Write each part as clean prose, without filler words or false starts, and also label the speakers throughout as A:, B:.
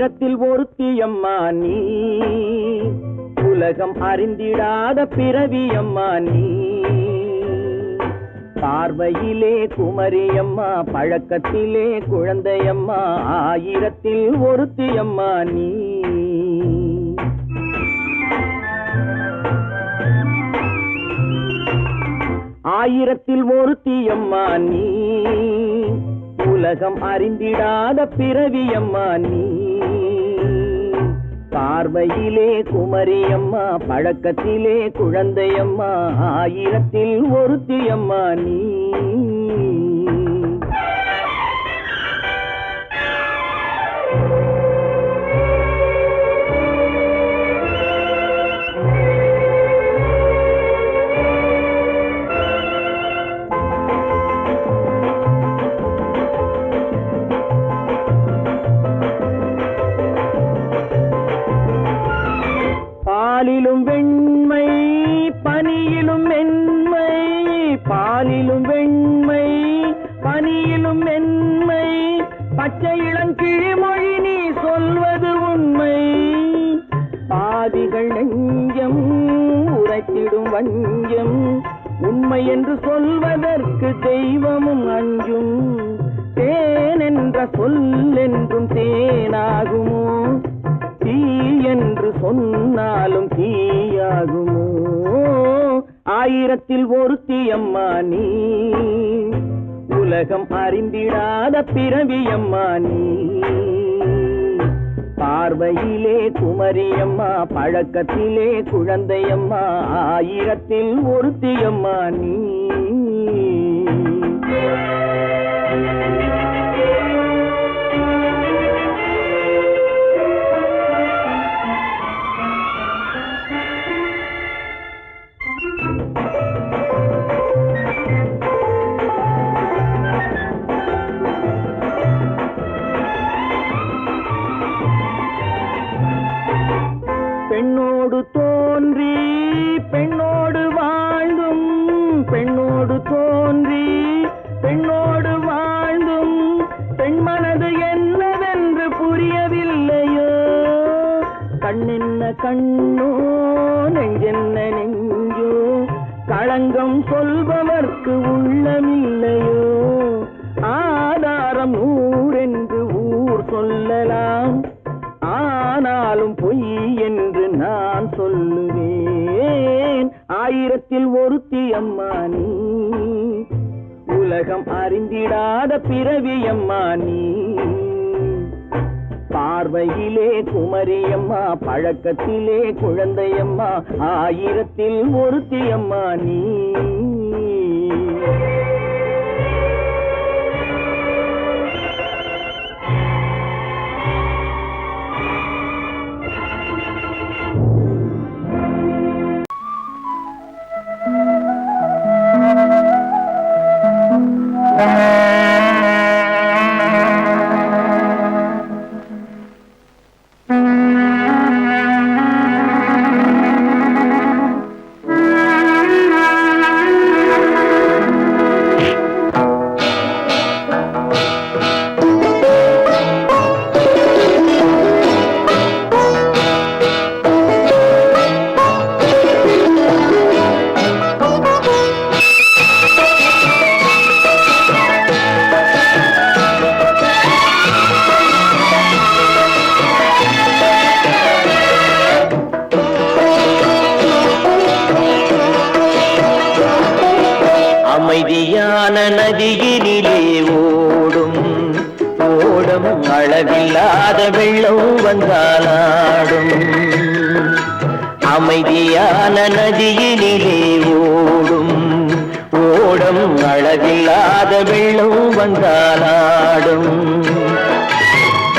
A: ஆயிரத்தில் ஒருத்தியம்மா நீ, உலகம் அறிந்திடாத பிறவியம்மா நீ. பார்வையிலே குமரியம்மா, பழக்கத்திலே குழந்தையம்மா, ஆயிரத்தில் ஒருத்தியம்மா நீ. ஆயிரத்தில் ஒருத்தியம்மா நீ, உலகம் அறிந்திடாத பிறவியம்மா நீ. பார்வையிலே குமரியம்மா, பழக்கத்திலே குழந்தையம்மா, ஆயிரத்தில் ஒருத்தியம்மா நீ. பாலிலும் வெண்மை பனியிலும் மென்மை, பாலிலும் வெண்மை பனியிலும் மென்மை, பச்சை இளங்கிழிமொழி நீ சொல்வது உண்மை. பாதிகள் நெஞ்சம் உரைத்திடும் வஞ்சம், உண்மை என்று சொல்வதற்கு தெய்வமும் அஞ்சும். தேன் என்ற சொல் என்றும் தேனாகுமோ, தீ என்று சொன்னாலும் தீயாகுமோ. ஆயிரத்தில் ஒருத்தியம்மா நீ, உலகம் அறிந்திடாத பிறவியம்மா நீ. பார்வையிலே குமரியம்மா, பழக்கத்திலே குழந்தையம்மா, ஆயிரத்தில் ஒருத்தியம்மா நீ. பெண்ணோடு தோன்றி பெண்ணோடு வாழ்ந்தும், பெண்ணோடு தோன்றி பெண்ணோடு வாழ்ந்தும், பெண் மனது என்னவென்று புரியவில்லையோ. கண்ணென்ன கண்ணோ, நெஞ்சென்ன நெஞ்சோ, களங்கம் சொல்பவர்க்கு உள்ளமில்லையோ. ஆதாரம் ஊரென்று ஊர் சொல்லலாம், ஆனாலும் பொய் என்று நான் சொல்லுவேன். ஆயிரத்தில் ஒருத்தியம்மா நீ, உலகம் அறிந்திடாத பிறவியம்மா நீ. பார்வையிலே குமரியம்மா, பழக்கத்திலே குழந்தையம்மா, ஆயிரத்தில் ஒருத்தியம்மா நீ. அமைதியான நதியினிலே ஓடும் ஓடும், அளவில்லாத வெள்ளம் வந்தாலாடும். அமைதியான நதியினிலே ஓடும் ஓடும், அளவில்லாத வெள்ளம் வந்தாலாடும்.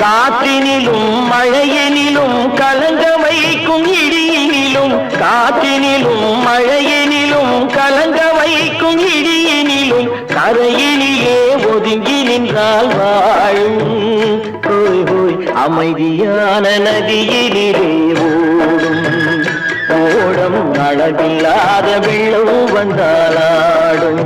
A: காற்றினிலும் மழையினிலும் கலங்க வைக்கும் இடியினிலும், காற்றினிலும் மழையினிலும் கலங்க வைக்கும் இடியினிலும், கரையினிலே ஒதுங்கி நின்றால் வாழும். ஹோய் ஹோய் அமைதியான நதியினிலே ஓடும் ஓடும், அளவில்லாத வெள்ளம் வந்தாலாடும்.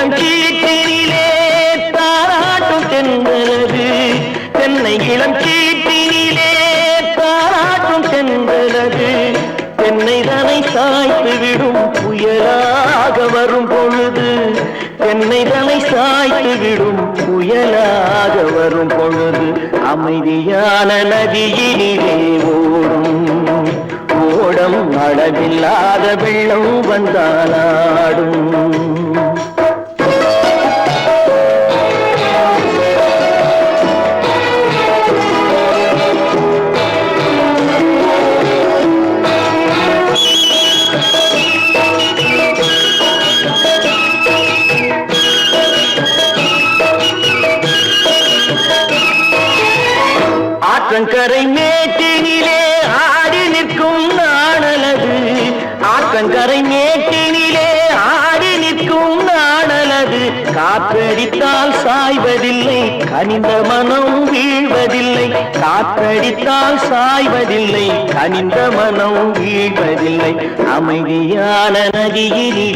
A: இளம் கீட்டினிலே தாராட்டும் தென்றலது தென்னை இளம் கீட்டினிலே தாராட்டும் தென்றலது தென்னை தனை சாய்த்து விடும் புயலாக வரும் பொழுது தென்னை தனை சாய்த்து விடும் புயலாக வரும் பொழுது அமைதியான நதியினிலே ஓடும் ஓடம் அளவில்லாத வெள்ளம் வந்தாலாடும் ஆற்றங்கரை மேட்டினிலே ஆடி நிற்கும் நாணலது ஆற்றங்கரை மேட்டினிலே ஆடி நிற்கும் நாணலது காற்றடித்தால் சாய்வதில்லை கனிந்த மனம் வீழ்வதில்லை காற்றடித்தால் சாய்வதில்லை கனிந்த மனம் வீழ்வதில்லை அமைதியான நதியினிலே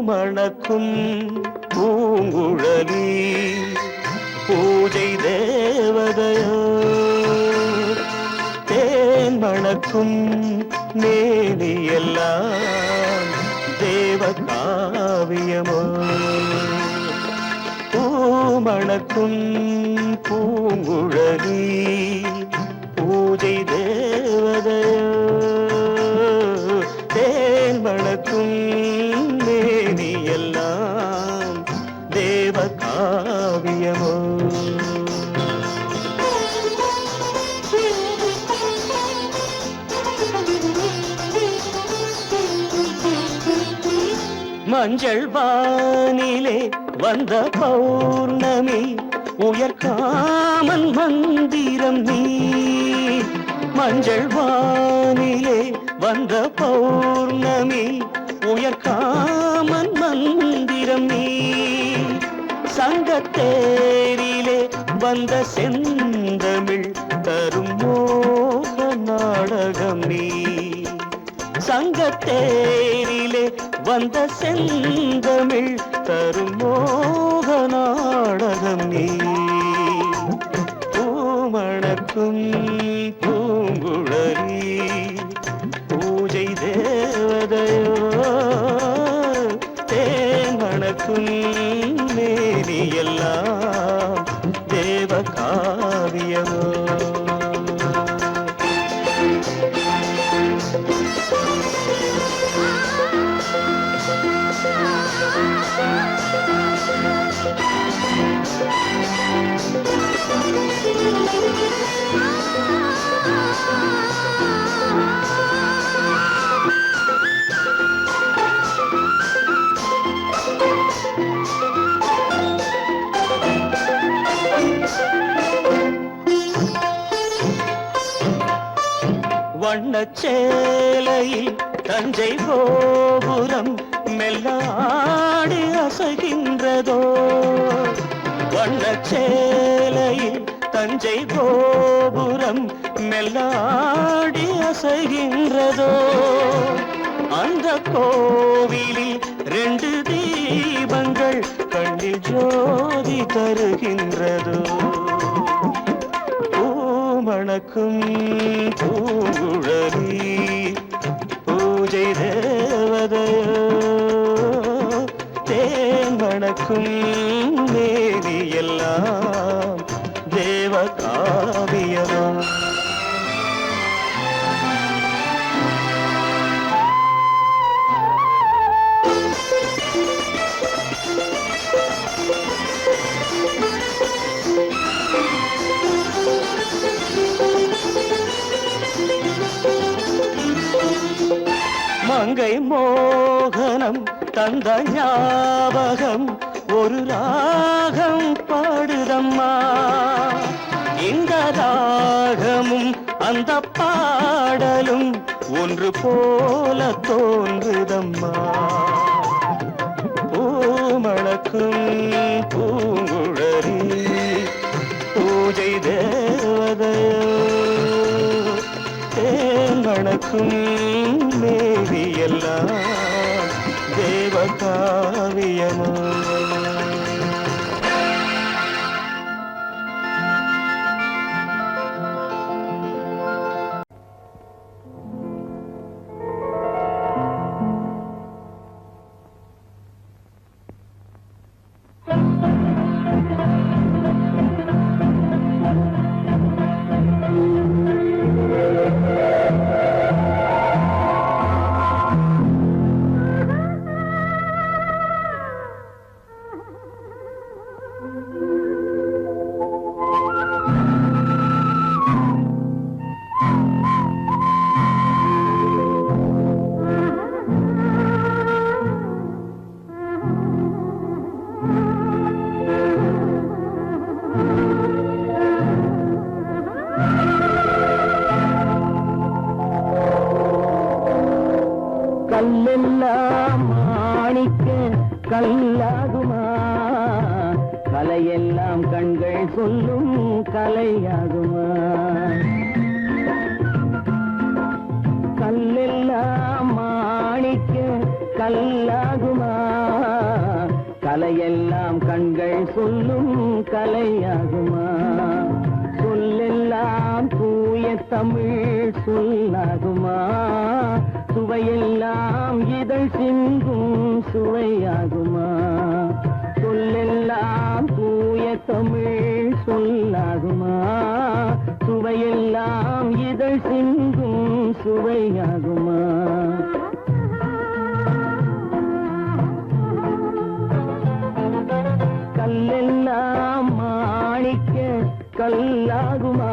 A: மணக்கும் பூங்குழலி பூஜை தேவதையோ தேன் மணக்கும் மேனியெல்லாம் தேவ காவியமோ பூமணக்கும் பூங்குழலி பூஜை தேவதையோ தேன் மணக்கும் எல்லாம் தேவ காவியமோ மஞ்சள் வானிலே வந்த பௌர்ணமி உயர்காமன் மந்திரம் நீ மஞ்சள் வானிலே வந்த பௌர்ணமி உயர்காமன் மந்திரம் நீ சங்கத்தேரிலே வந்த செந்தமிழ் தரும் மோக நாடகம் நீ சங்கத்தேரிலே வந்த செந்தமிழ் தரும் மோக நாடகம் நீ பூமணக்கும் பூங்குழலி பூஜை தேவதையோ தேமணக்கும் மேனியெல்லாம் தேவ காவியமோ வண்ணச்சேலையில் தஞ்சை கோபுரம் மெல்லாடி அசைகின்றதோ வண்ணச்சேலையில் தஞ்சை கோபுரம் மெல்லாடி அசைகின்றதோ அந்த கோவிலில் 2 தீபங்கள் கண்ணில் ஜோதி தருகின்றதோ பூமணக்கும் பூங்குழலி பூஜை தேவதையோ தேன்மணக்கும் மேனியெல்லாம் தேவ காவியமோ மங்கை மோகனம் தந்த ஞாபகம் ஒரு ராகம் பாடுதம்மா இந்த ராகமும் அந்த பாடலும் ஒன்று போல தோன்றுதம்மா பூமணக்கும் பூங்குழலி பூஜை தேவதையோ தேன்மணக்கும் மேவியெல்லாம் தேவ காவியமோ கல்லெல்லாம் மாணிக்க கல்லாகுமா கலையெல்லாம் கண்கள் சொல்லும் கலையாகுமா கல்லெல்லாம் மாணிக்க கல்லாகுமா கலையெல்லாம் கண்கள் சொல்லும் கலையாகுமா சொல்லெல்லாம் தூய தமிழ் சொல்லாகுமா சுவையெல்லாம் இதழ் சிந்தும் சுவையாகுமா சொல்லெல்லாம் தூய தமிழ் சொல்லாகுமா சுவையெல்லாம் இதழ் சிந்தும் சுவையாகுமா கல்லெல்லாம் மாணிக்க கல்லாகுமா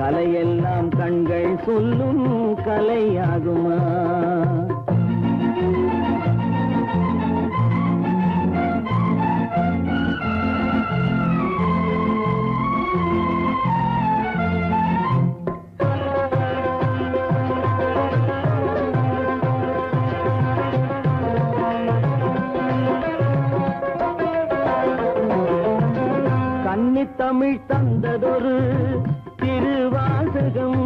A: கலையெல்லாம் கண்கள் சொல்லும் கலையாகுமா கன்னித்தமிழ் தந்ததொரு திருவாசகம்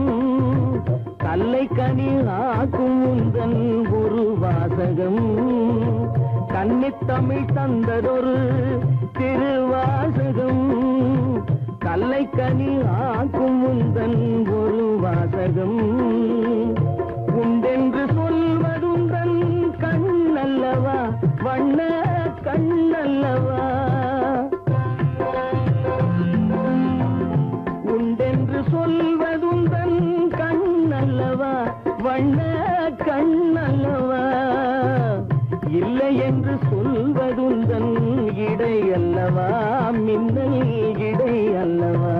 A: கல்லை கனி ஆக்கும் உந்தன் ஒரு வாசகம் கன்னித்தமிழ் தந்ததொரு திருவாசகம் கல்லை கனி ஆக்கும் உந்தன் ஒரு வாசகம் உண்டென்று சொல்வதுந்தன் கண்ணல்லவா வண்ண கண்ணல்லவா உண்டென்று சொல்வதுந்தன் கண்ணல்லவா வண்ண கண்ணல்லவா இல்லை என்று சொல்வதுந்தன் இடை அல்லவா மின்னல் இடை அல்லவா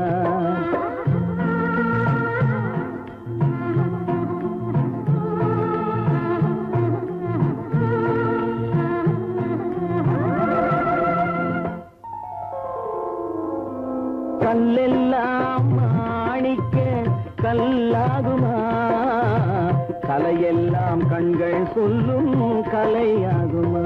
A: கல்லெல்லாம் மாணிக்க கல்லாகுமா கலையெல்லாம் கண்கள் சொல்லும் கலையாகுமா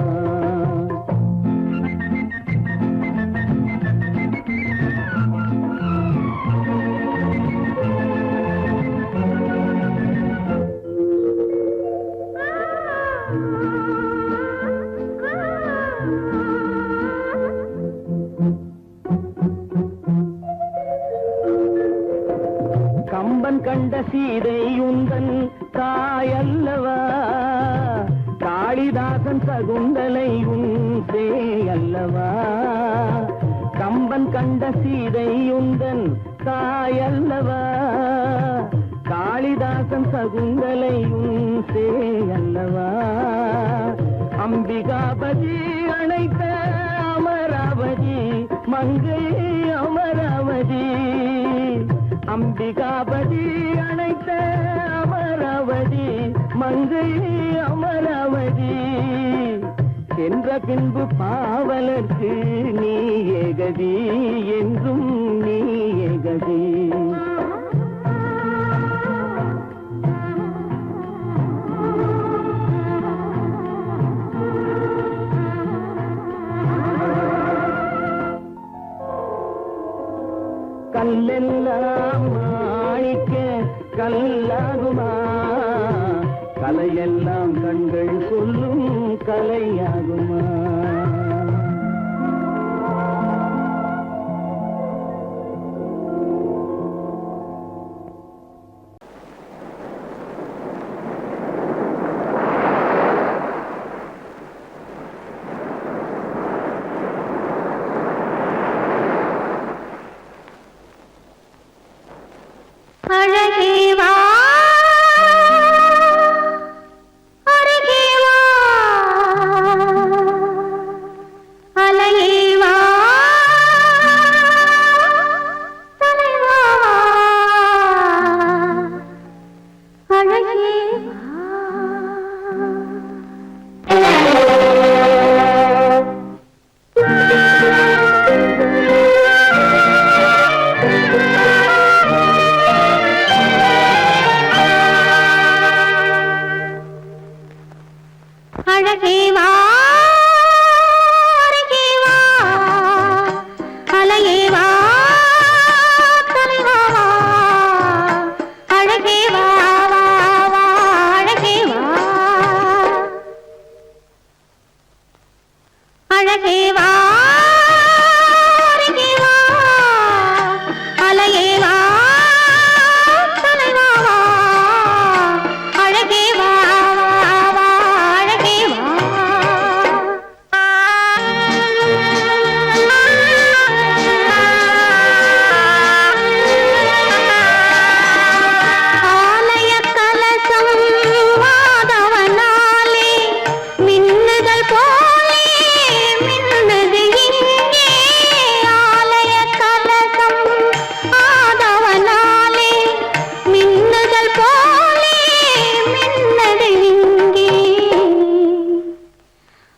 A: கம்பன் கண்ட சீதை உந்தன் தாயல்லவா காளிதாசன் சகுந்தலை உன் சேயல்லவா கம்பன் கண்ட சீதை உந்தன் தாயல்லவா காளிதாசன் சகுந்தலை உன் சேயல்லவா அம்பிகாபதி அழைத்த அமராவதி மங்கை அமராவதி அம்பிகாபதி அழைத்த அமராவதி மங்கை அமராவதி சென்ற பின்பு பாவலர்க்கு நீ ஏகதி என்றும் நீ ஏகதி கல்லெல்லாம் மாணிக்க கல்லாகுமா கலையெல்லாம் கண்கள் சொல்லும் கலையாகுமா
B: அழகேவா அருகேவா அலையேவா தலைவா அழகேவா அழகேவா அருகேவா அலையேவா தலைவா அழகேவா அழகேவா அழகேவா அருகேவா அலையேவா தலைவா அழகேவா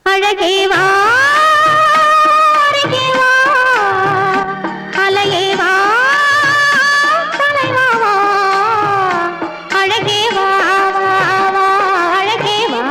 B: அழகேவா அருகேவா அலையேவா தலைவா அழகேவா அழகேவா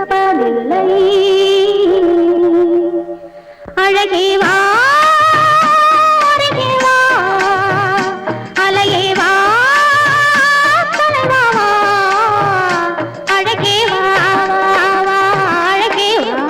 B: கேட்பதில்லை. அழகே வா அருகே வா, அலையே வா தலைவா வா, அழகே வா வா அழகே வா.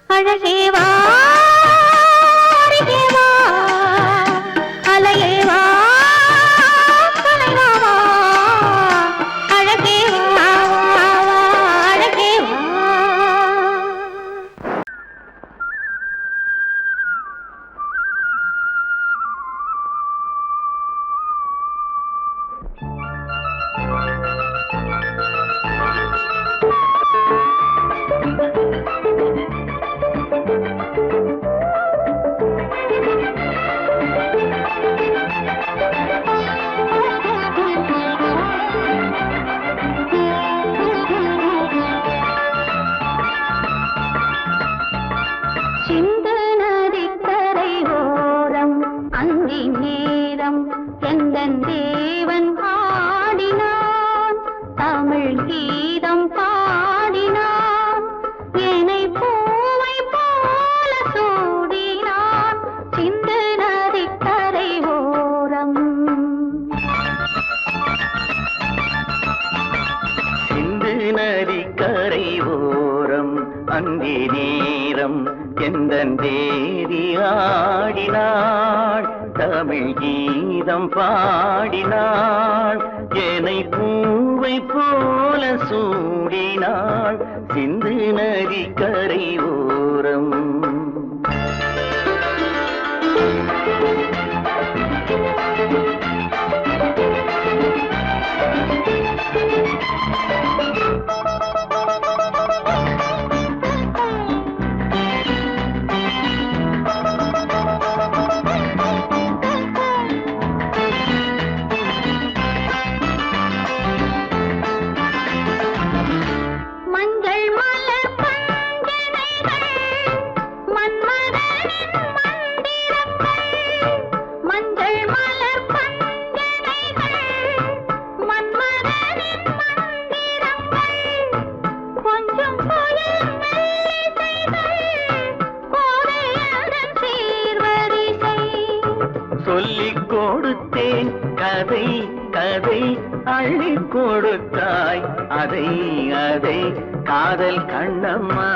B: அழகே வா அருகே வா, அலையே வா தலைவா வா, அழகே வா அழகே வா. சிந்து நதிக்கரை ஓரம் அந்தி நேரம் எந்தன் தேவன் பாடினான், தமிழ் கீதம் பாடினான், என்னை பூவை போல சூடினான். சிந்து நதிக்கரை ஓரம்,
A: சிந்து நதிக்கரை ஓரம் அந்தி நேரம் எந்தன் தேவி ஆடினாள், தமிழ் கீதம் பாடினாள், என்னை பூவை போல சூடினாள். சிந்து நதிக்கரை ஓரம்.
B: மஞ்சள் மலர் பஞ்சனைகள் மன்மதனின் மந்திரங்கள், மஞ்சள் மலர் பஞ்சனைகள் மன்மதனின் மந்திரங்கள், கொஞ்சம் புயல் மெல்லிசைகள் கோதையதன் சீர்வரிசை.
A: சொல்லிக் கொடுத்தேன் கதை கதை அள்ளி கொடுத்தாய் அதை அதை காதல் கண்ணம்மா.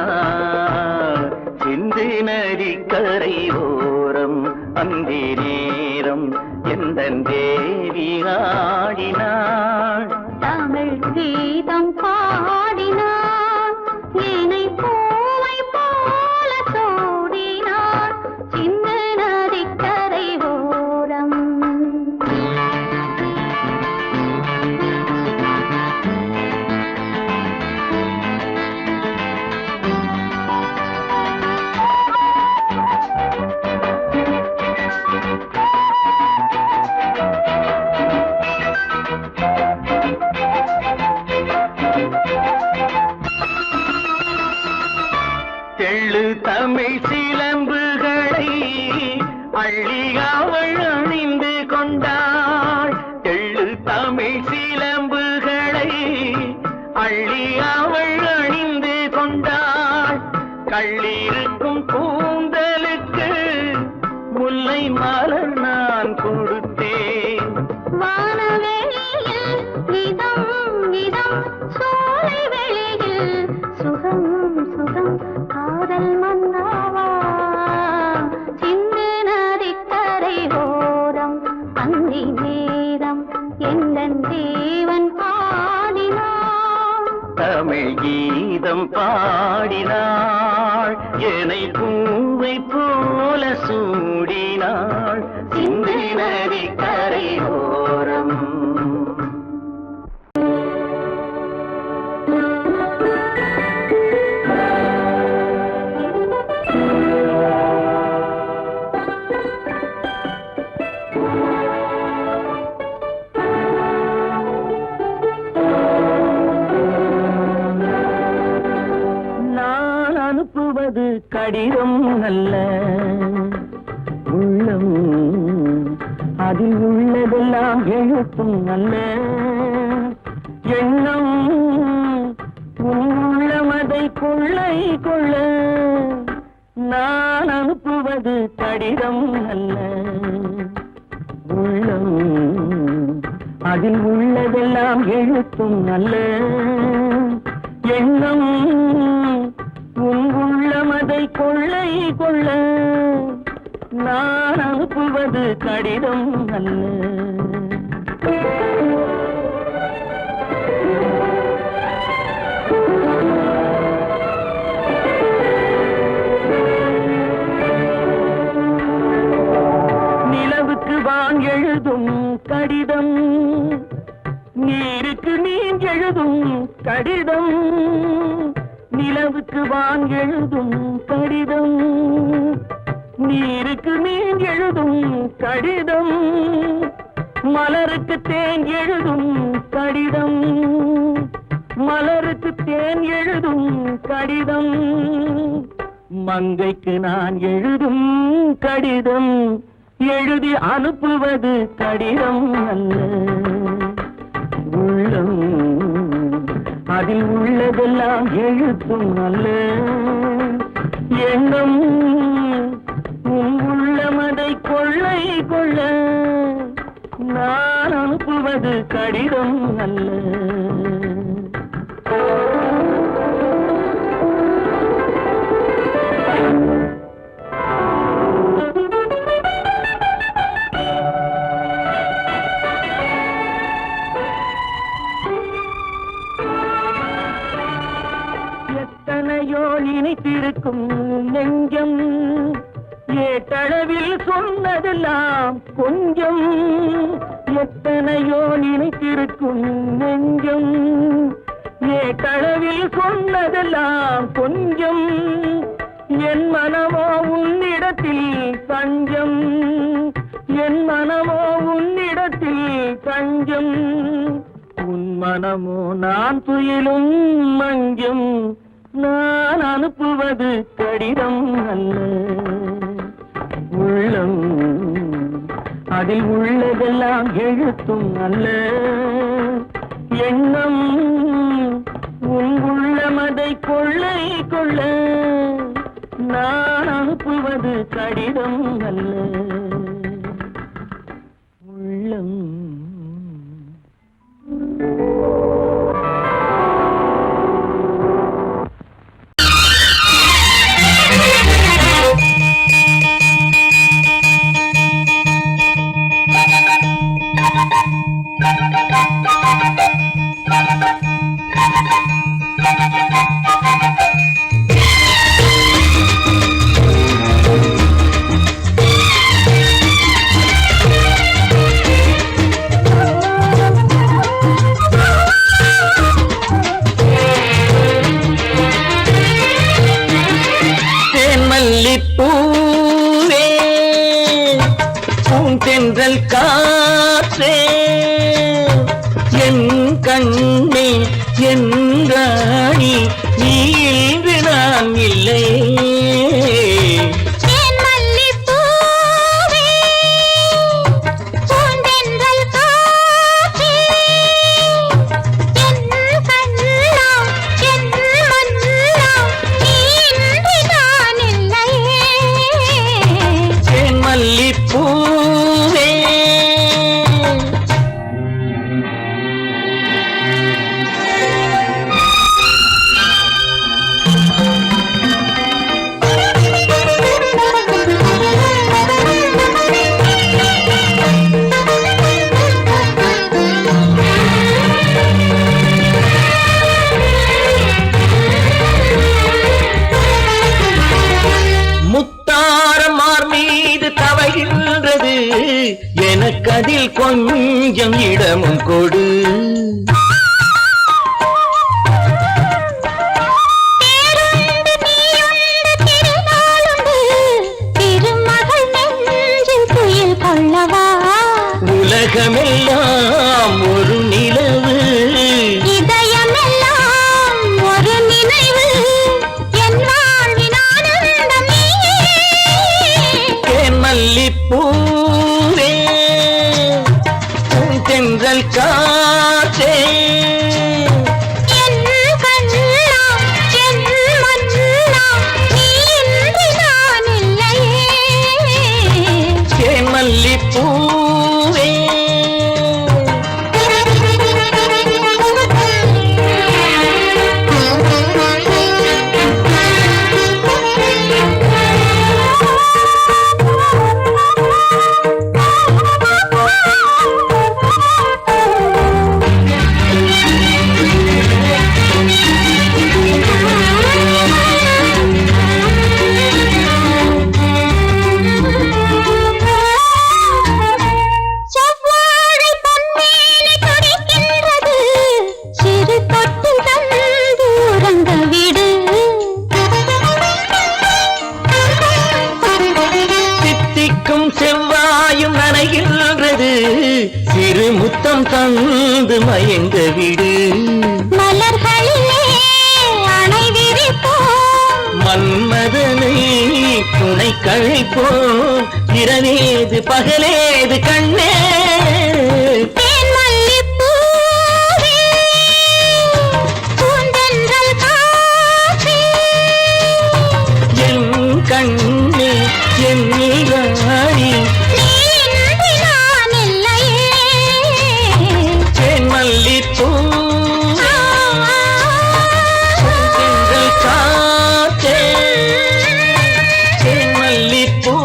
A: சிந்து நதிக்கரை ஓரம் அந்தி நேரம் எந்தன் தேவி ஆடினாள்,
B: தமிழ் கீதம் பாடினான், என்னை பூவை போல சூடினான். சிந்து நதிக்கரை ஓரம்.
A: தெள்ளு தமிழ் சிலம்புகளை அள்ளி அவள் அணிந்து கொண்டாள், தெள்ளு தமிழ் சிலம்புகளை அள்ளி அவள் அணிந்து கொண்டாள். கள்ளிருக்கும் கூந்தலுக்கு முல்லை மலர் நான் கொடுத்தேன்,
B: வானவெளியில் இதம் இதம் சோலை வெளியில் சுகம் சுகம் காதல் மன்னாவா. சிந்து நதிக்கரை ஓரம் அந்தி நேரம் எந்தன் தேவன் பாடினான்
A: தமிழ் கீதம் பாடினாள் என்னை பூவை போல சூடினாள் சிந்து நதி கரையோரம் அனுப்புவது கடிதம் அல்ல உள்ளம் அதில் உள்ளதெல்லாம் எழுத்தும் அல்ல எண்ணம் உள்ளமதை கொள்ளை கொள்ள நான் அனுப்புவது கடிதம் அல்ல உள்ளம் அதில் உள்ளதெல்லாம் எழுத்தும் அல்ல எண்ணம் உள்ளமதை கொள்ளை கொள்ள நான் அனுப்புவது கடிதம் அல்ல நிலவுக்கு வான் எழுதும் கடிதம் நீருக்கு நீர் எழுதும் கடிதம் நிலவுக்கு வான் எழுதும் கடிதம் நீருக்கு நீர் எழுதும் கடிதம் மலருக்கு தேன் எழுதும் கடிதம் மலருக்கு தேன் எழுதும் கடிதம் மங்கைக்கு நான் எழுதும் கடிதம் எழுதி அனுப்புவது கடிதம் அல்ல உள்ளம் அதில் உள்ளதெல்லாம் எழுத்தும் அல்ல எண்ணம் உள்ளமதை கொள்ளை கொள்ள நான் அனுப்புவது கடிதம் அல்ல எத்தனையோ நினைத்திருக்கும் நெஞ்சம் ஏட்டளவில் சொன்னதெல்லாம் கொஞ்சம் எத்தனையோ நினைத்திருக்கும் நெஞ்சம் ஏட்டளவில் சொன்னதெல்லாம் கொஞ்சம் என் மனமோ உன்னிடத்தில் தஞ்சம் என் மனமோ உன்னிடத்தில் தஞ்சம் உன் மனமோ நான் துயிலும் மஞ்சம் நான் அனுப்புவது கடிதம் அல்ல உள்ளம் அதில் உள்ளதெல்லாம் எழுத்தும் அல்ல எண்ணம் உன் உள்ளமதை கொள்ளை கொள்ள நான் அனுப்புவது கடிதம் அல்ல உள்ளம் பூவே பூந்தென்றல் காற்றே என் கண்ணே என் ராணி நீ இன்று நான் இல்லை மனதில் கொஞ்சம் இடமும் கொடு. உலகமெல்லாம் ஒரு நிலவு,
B: இதயமெல்லாம் ஒரு நினைவு, என் வாழ்வின் ஆனந்தம் நீயே.
A: தேன் மல்லிப்பூவே, தென்றல் காற்றே,
B: என் கண்ணா, என் மன்னா, நீ இன்றி நான் இல்லையே.
A: தேன் மல்லிப்பூவே. செவ்வாயும் நனைகின்றது, சிறு முத்தம் தந்து மயங்க விடு.
B: மலர்களிலே அணை விரிப்போம்,
A: மன்மதனை துணை கழிப்போம். இரவேது பகலேது கண்ணே.
B: தேன் மல்லிப்பூவே, பூந்தென்றல் காற்றே,
A: என் கண்ணே, என் நீராடி,
B: நீ இன்றி நான் இல்லையே.
A: தேன் மல்லிப்பூவே, தென்றல் காற்றே, தேன் மல்லிப்பூவே.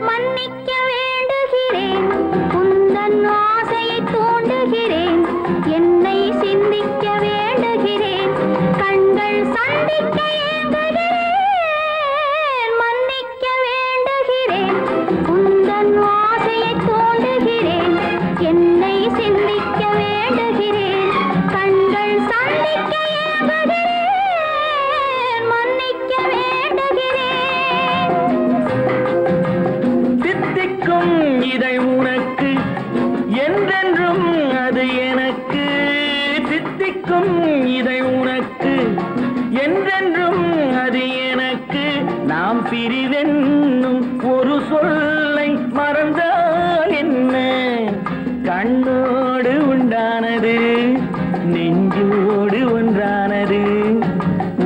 B: மன்னிக்க வேண்டுகிறேன், உந்தன் ஆசையை தூண்டுகிறேன், என்னை சிந்திக்க வேண்டுகிறேன், கண்கள் சந்திக்க ஏங்குகிறேன். மன்னிக்க வேண்டுகிறேன், உந்தன் ஆசையை தூண்டுகிறேன், என்னை சிந்திக்க வேண்டுகிறேன், கண்கள் சந்திக்க ஏங்குகிறேன். மன்னிக்க வேண்டுகிறேன்.
A: தித்திக்கும் இதை உனக்கு, என்றென்றும் அது எனக்கு. தித்திக்கும் இதை உனக்கு, என்றென்றும் அது எனக்கு. நாம் பிரிவென்னும் ஒரு சொல்லை மறந்தால் என்ன? கண்ணோடு உண்டானது, நெஞ்சோடு ஒன்றானது.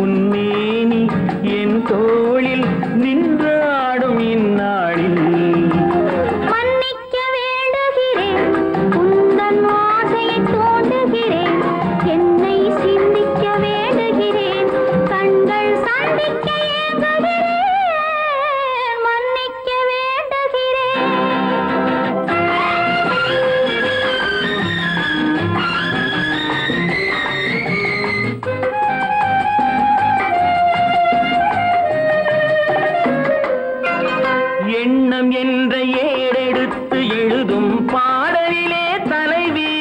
A: உன்மேனி என் தோளில் நின்றாடும் இந்நாளில்.
B: மன்னிக்க வேண்டுகிறேன், உந்தன் ஆசையை தூண்டுகிறேன், என்னை சிந்திக்க வேண்டுகிறேன், கண்கள் சந்திக்க ஏங்குகிறேன். மன்னிக்க வேண்டுகிறேன்.
A: எண்ணம் என்ற ஏடெடுத்து எழுதும் பாடலிலே தலைவி,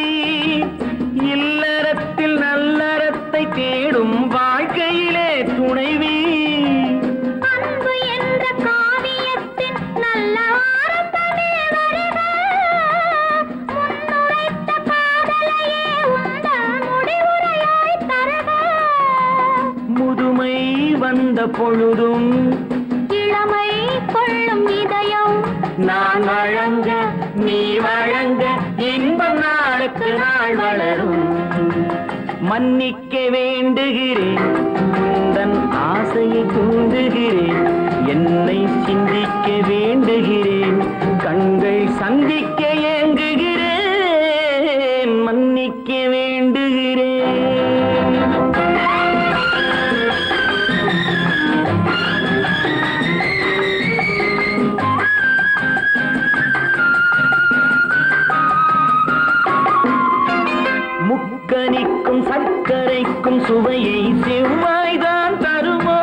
A: இல்லறத்தில் நல்லறத்தை தேடும் வாழ்க்கையிலே துணைவி.
B: அன்பு என்ற காவியத்தின் நல்ல வார்த்தையே வருக, முன்னுரைத்த காதலையே உந்தன் முடிவுரையாய் தருக.
A: முதுமை வந்த பொழுதும்
B: இளமை கொள்ளும் இதயம்
A: நான் வழங்க நீ வழங்க, இன்பம் நாளுக்கு நாள் வளரும். மன்னிக்க வேண்டுகிறேன் உந்தன் ஆசையை தூண்டுகிறேன் என்னை சிந்திக்க வேண்டுகிறேன் கண்கள் சந்திக்க ஏங்குகிறேன் மன்னிக்க வேண்டுகிறேன் முக்கனிக்கும் சர்க்கரைக்கும் சுவையை செவ்வாய்தான் தருமோ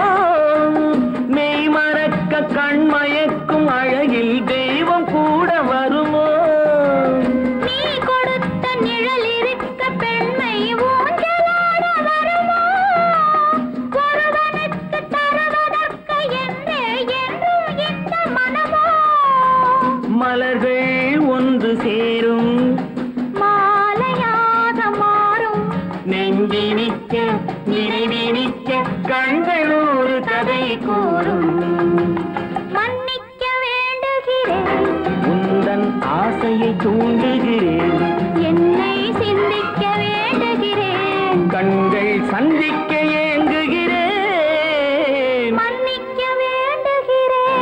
A: மெய் மறக்க கண்மயக்கும் அழகில் தெய்வம் கூட வருமோ
B: நீ கொடுத்த நிழல் இருக்க பெண்மை ஊஞ்சலாட வருமோ ஒருவனுக்கு தருவதற்கு என்றே என்றும் இந்த மனமோ
A: மலர்கள் ஒன்று சேரும்
B: மாலையாக மாறும்
A: நெஞ்சினிக்க நினைவினிக்க கண்கள் ஒரு கதை கூறும்
B: மன்னிக்க வேண்டுகிறேன்
A: உந்தன் ஆசையை தூண்டுகிறேன்
B: என்னை சிந்திக்க வேண்டுகிறேன்
A: கண்கள் சந்திக்க ஏங்குகிறேன்
B: மன்னிக்க வேண்டுகிறேன்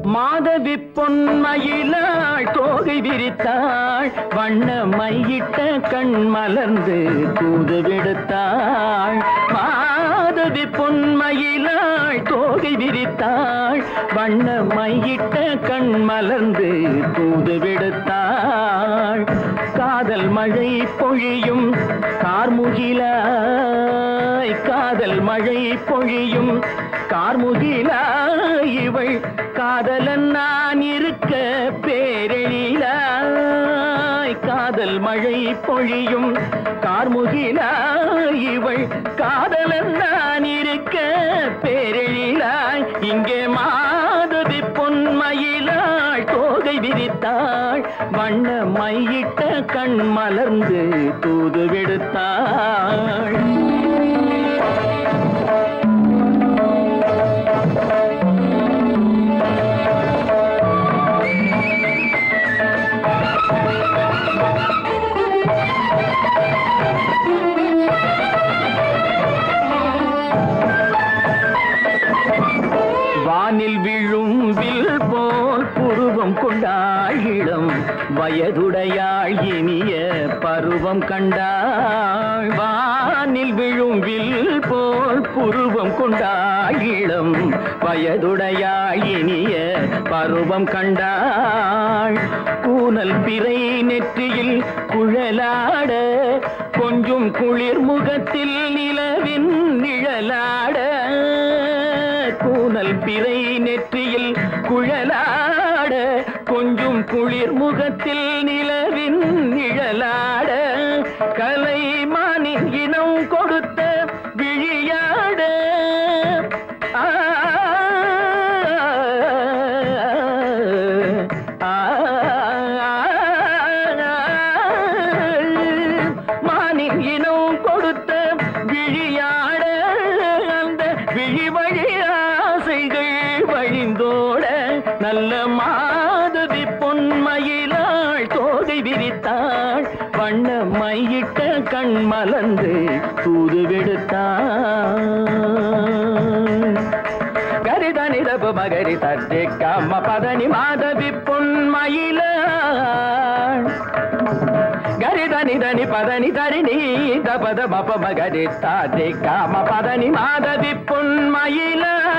A: மாதவி பொன்மயிலாள் தோகை விரித்தாள் வண்ண மையிட்ட கண் மலர்ந்து தூது விடுத்தாள் மாதவி பொன்மயிலாள் தோகை விரித்தாள் வண்ண மையிட்ட கண் மலர்ந்து தூது விடுத்தாள் காதல் மழை பொழியும் கார்முகிலாய் காதல் மழை பொழியும் கார்முகிலாய் இவள் காதலன் நான் இருக்க பேரெழிலாய் காதல் மழை பொழியும் கார்முகிலாய் இவள் காதலன் நான் இருக்க பேரெழிலாய் இங்கே மாதவி பொன்மயிலாள் தோகை விரித்தாள் வண்ண மையிட்ட கண் மலர்ந்து தூது விடுத்தாள் வானில் விழும் வில் போல் புருவம் கொண்டாள் இளம் வயதுடையாள் இனிய பருவம் கண்டாள் வானில் விழும் வில் போல் புருவம் கொண்டாள் இளம் வயதுடையாள் இனிய பருவம் கண்டாள் கூனல் பிறை நெற்றியில் குழலாட கொஞ்சம் குளிர் முகத்தில் நிலவின் நிழலாட கூனல் பிறை நெற்றியில் குழலாட கொஞ்சம் குளிர் முகத்தில் நிலவின் நிழலாட கலைமானின் இனம் கொடுத்த விழியாட மானின் இனம் கொடுத்த விழியாட அந்த விழி வழி ஆசைகள் வழிந்தோட நல்ல மாதவி பொன்மயிலாள் தோகை விரித்தாள் வண்ண மையிட்ட கண் மலர்ந்து தூது விடுத்தாள் கரிதனி தபு மகரி தட்டி கம்ம பதனி மாதவி பொன்மயிலாள் கரிதனி தனி பதனி தரிணி தபத மப மகரி தாத்தி காம பதனி மாதவி பொன்மயிலாள்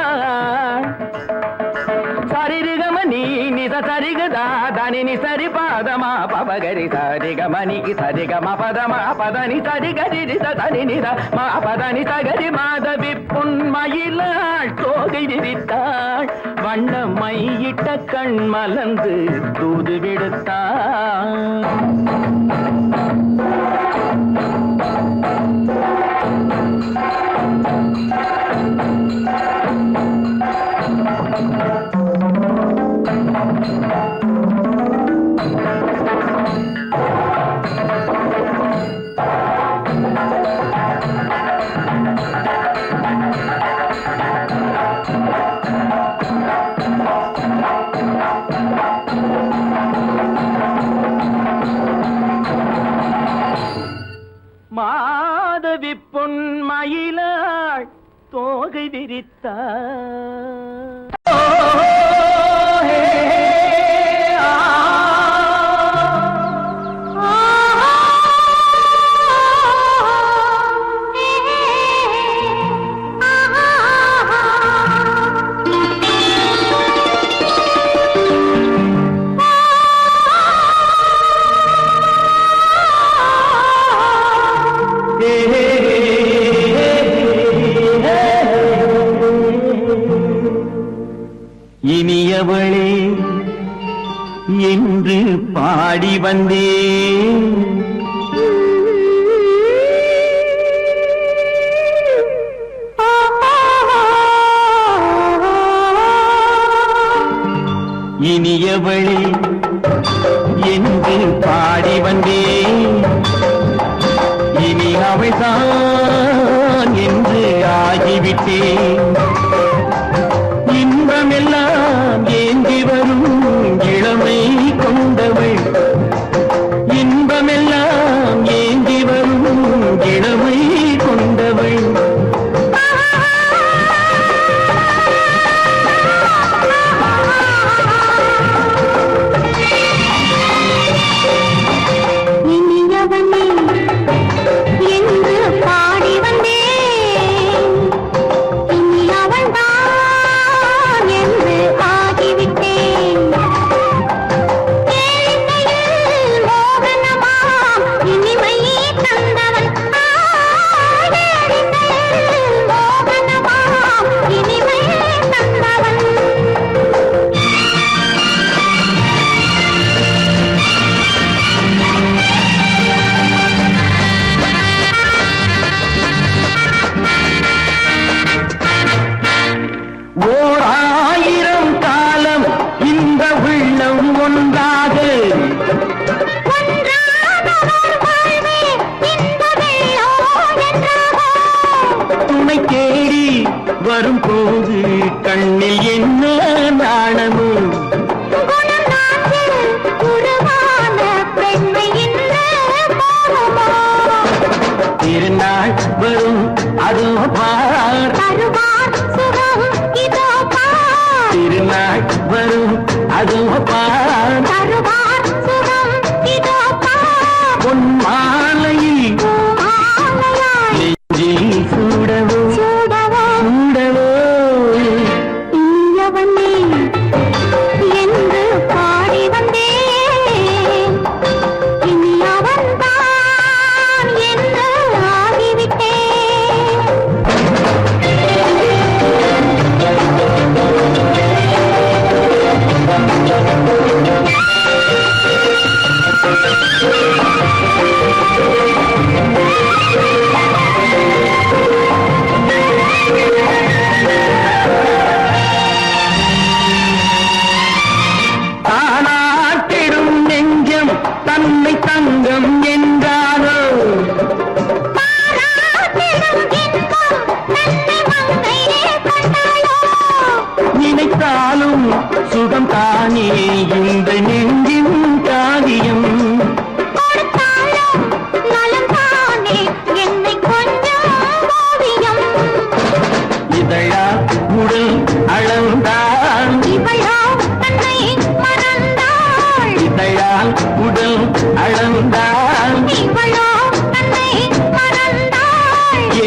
A: சரிகமணி நித சரிகதா தனி நி சரி பாதமா பபகரி சரிகமணி சரிகம பதமா பதனி சரிகரி தனி நித மா பதனி சகரி மாதவி பொன்மயிலாள் தோகை விரித்தாள் வண்ண மையிட்ட கண் மலர்ந்து தூது விடுத்தாள் மயிலாள் தோகை விரித்தாள். இனியவளே என்று பாடி வந்தேன். இனியவளே என்று பாடி வந்தேன். இனி அவள்தான் என்று ஆகிவிட்டேன். இன்பமெல்லாம் ஏந்தி வரும் இளமை கொண்டவள். இன்பமெல்லாம் ஏந்தி வரும் இளமை கொண்டவள். வரும்போது கண்ணில் என்ன நாணமோ திருநாள் வரும் அதோ பார். திருநாள் வரும் அதோ பார். பொன் மாலையில் நெஞ்சில் சூடவோ
B: என்று பாடி வந்தேன். இனி அவன்தான் என்று ஆகிவிட்டேன்.
A: தானாட்டிடும் நெஞ்சம் தன்னை தங்கம் என்றாரோ. நினைத்தாலும் சுகம் தானே இந்த நெஞ்சின் காரியம். இதழா உடல் அளந்தான். இதழால் உடல் அளந்தான்.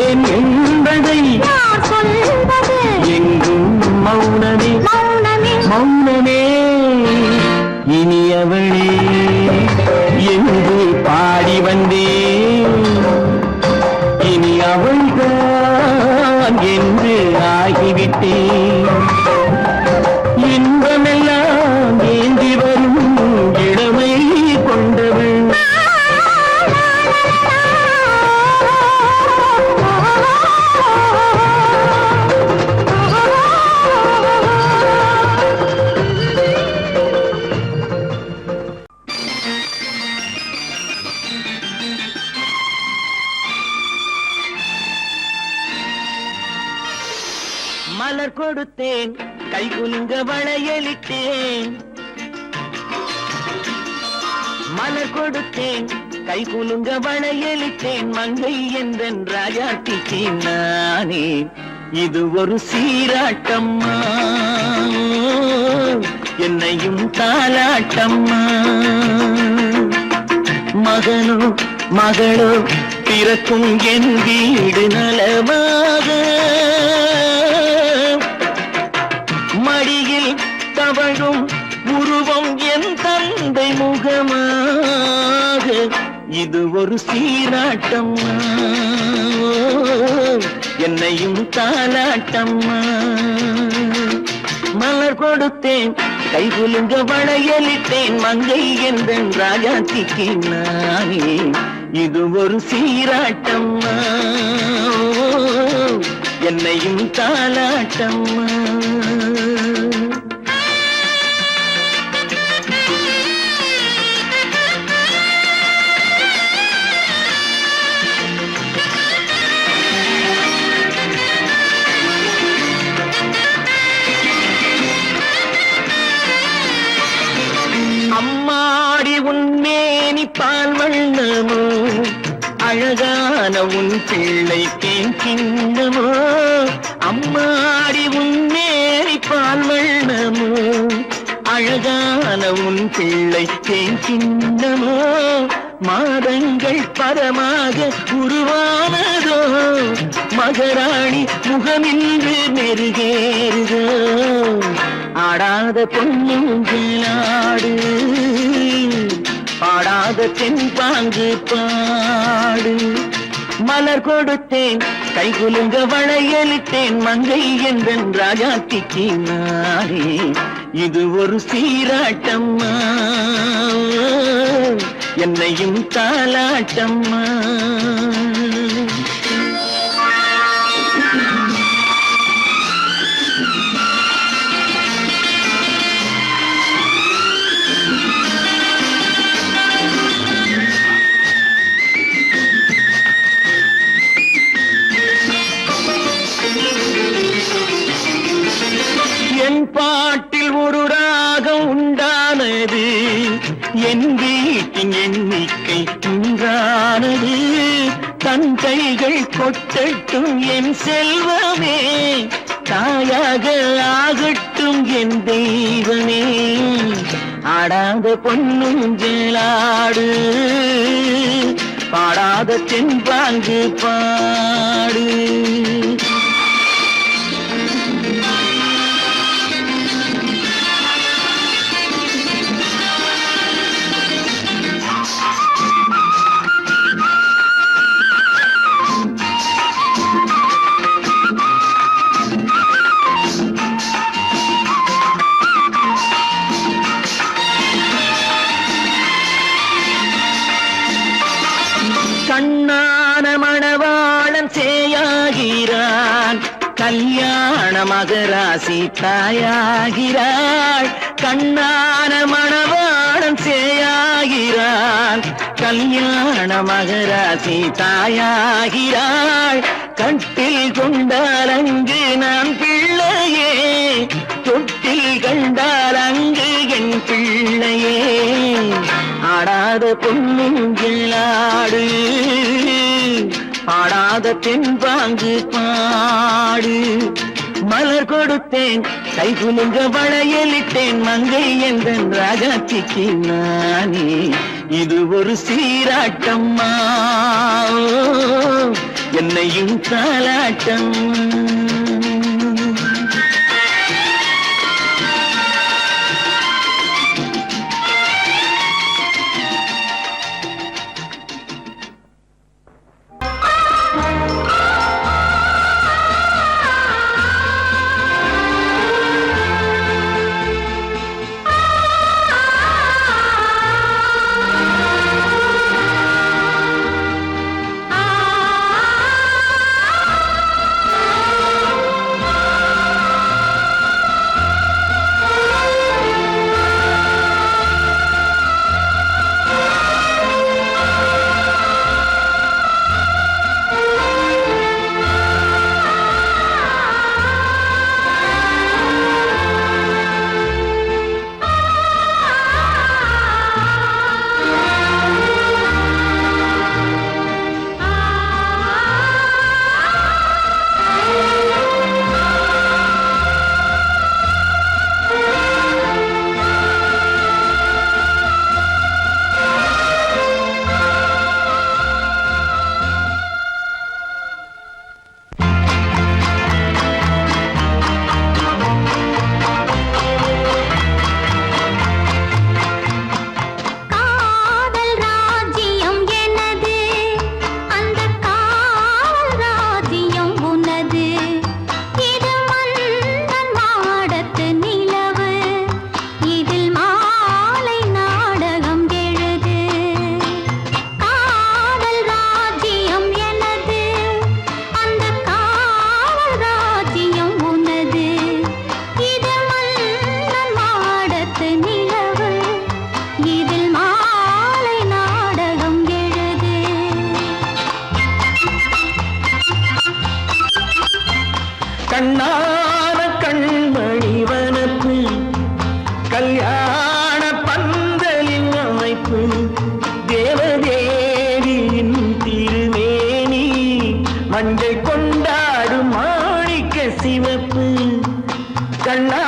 A: ஏன் என்பதை எங்கும் மௌனமே மௌனமே. இனியவளே என்று பாடி வந்தேன். இனி அவள்தான் என்று ஆகிவிட்டேன். இன்பமெல்லாம் ஏந்தி வரும் இளமை கொண்டவள். மலர் கொடுத்தேன், கை குலுங்க வளையலிட்டேன். மலர் கொடுத்தேன், கை குலுங்க வளையலிட்டேன் மங்கை என்றன் ராஜாத்திக்கு நானே இது ஒரு சீராட்டம்மா என்னையும் தாலாட்டம்மா மகனோ மகளோ பிறக்கும் என் வீடு நலமாக மடியில் தவழும் உருவம் என் தந்தை முகமாக இது ஒரு சீராட்டம்மா என்னையும் தாலாட்டம்மா மலர் கொடுத்தேன் கை குலுங்க வளையலிட்டேன் மங்கை என்றன் ராஜாத்திக்கு நானே இது ஒரு சீராட்டம்மா என்னையும் தாலாட்டம்மா அம்மாடி உன்மேனி பால் வண்ணமோ அழகான உன் பிள்ளை தேன் கிண்ணமோ அம்மாடி உன்மேனி பால் வண்ணமோ அழகான உன் பிள்ளை தேன் கிண்ணமோ மாதங்கள் பரமாக உருவானதோ மகராணி முகமின்று மெருகேறுதோ ஆடாத பொன்னுங்களாடு பாடாத தென்பாங்கு பாடு மலர் கொடுத்தேன் கை குலுங்க வளையலிட்டேன் மங்கை என்றன் ராஜாத்திக்கு நானே இது ஒரு சீராட்டம்மா என்னையும் தாலாட்டம்மா என் பாட்டில் ஒரு ராகம் உண்டானது என் வீட்டின் எண்ணிக்கை உண்டானது தன் கைகள் கொட்டட்டும் என் செல்வமே தாயாக ஆகட்டும் என் தெய்வமே ஆடாத பொன்னுஞ்சலாடு பாடாத தென்பாங்கு பாடு கண்ணான மணவாளன் சேயாகிறான் கல்யாண மகராசி தாயாகிறாள் கண்ணான மணவாளன் சேயாகிறான் கல்யாண மகராசி தாயாகிறாள் கட்டில் கொண்டால் அங்கு நான் பிள்ளையே தொட்டில் கண்டால் அங்கு என் பிள்ளையே ஆடாத பொன்னுங்களாடு பாடாத தென்பாங்கு பாடு மலர் கொடுத்தேன் கை குலுங்க வளையலிட்டேன் மங்கை என்றன் ராஜாத்திக்கு நானே இது ஒரு சீராட்டம்மா என்னையும் தாலாட்டம் கண்ணான கண்மணி வனப்பு கல்யாண பந்தலின் அமைப்பு தேவதேவியின் திருமேனி மஞ்சள் கொண்டாடும் மாணிக்க சிவப்பு கண்ணா